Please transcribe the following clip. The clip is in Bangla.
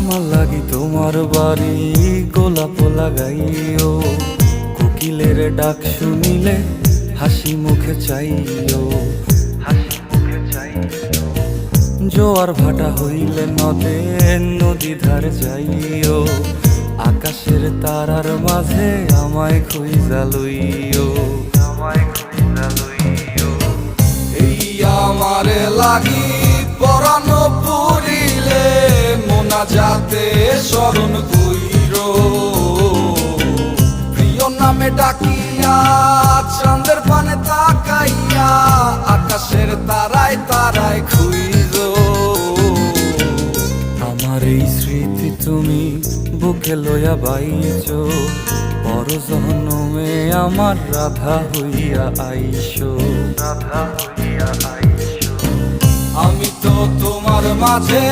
আমার লাগি তোমার বাড়ি গোলাপ লাগাইও, কোকিলের ডাক শুনিলে হাসি মুখে চাইও, হাসি মুখে চাইও। জোয়ার ভাটা হইলে নদে নদী ধারে যাইও, আকাশের তারার মাঝে আমায় খুঁজা লইও, আমায় খুঁজা লইও। এই আমারে লাগি পরানো পুরিলে মোনাজাতে স্মরণ কইরো, প্রিয় নামে ডাকিয়া চাঁদের পানে তাকাইয়া আকাশের তারায় তারায় খুইরো। আমার এই স্মৃতি তুমি বুকে লইয়া বাইছো, পর জনমে আমার রাধা হইয়া আইসো, রাধা হইয়া আইসো। আমি তো তোমার মাঝে